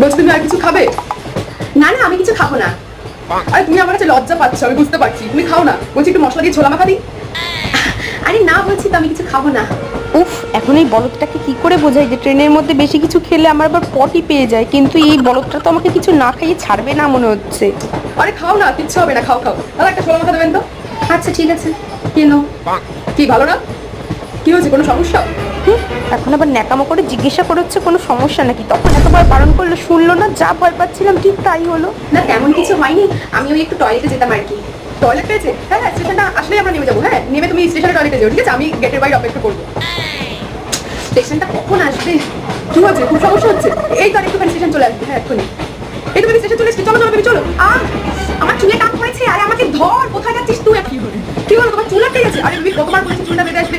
বলছি তুমি আর কিছু খাবে? না না, আমি কিছু খাবো না। আরে তুমি আমার কাছে লজ্জা পাচ্ছ, আমি বুঝতে পারছি। তুমি খাও না, বলছি একটু মশলা দিয়ে ছোলা মাখা দিই। আরে না, বলছি তো আমি কিছু খাবো না। উফ, এখন এই বলদটাকে কি করে বোঝাই যে ট্রেনের মধ্যে বেশি কিছু খেলে আমার আবার পটি পেয়ে যায়, কিন্তু এই বলদটা তো আমাকে কিছু না খাইয়ে ছাড়বে না মনে হচ্ছে। আরে খাও না, কিচ্ছু হবে না, খাও খাও। দাদা একটা ছোলা মাখা দেবেন তো। আচ্ছা ঠিক আছে, কেন? কি ভালো না? কি হয়েছে, কোনো সমস্যা? এখন আবার ন্যাকামো করে জিজ্ঞাসা করে হচ্ছে কোনো সমস্যা নাকি। তখন এতবার বারণ করলে শুনলো না, যা ভয় পাচ্ছিলাম ঠিক তাই হলো। না তেমন কিছু হয়নি, আমি ওই একটু টয়লেটে যেতাম আর কি। টয়লেট পেয়েছে? হ্যাঁ হ্যাঁ, স্টেশনটা আসলেই আমরা নেমে যাবো। হ্যাঁ, নেমে তুমি স্টেশনে টয়লেটে যাও, ঠিক আছে? আমি গেটের বাইরে অপেক্ষা করবো। স্টেশনটা কখন আসবে? কি হচ্ছে, খুব সমস্যা হচ্ছে? এই তো আর একটুখানি স্টেশন চলে আসবে। হ্যাঁ এক্ষুনি। এই তুমি স্টেশন চলে এসছি, চলো চলো তুমি চলো। আমার চুলে টান পড়েছে, আরে আমাকে ধর, কোথায় যাচ্ছিস তুই? কি হলো, তোমার চুল আটকে গেছে? আরে তুমি কতবার বলেছি চুলটা বেঁধে আসবে,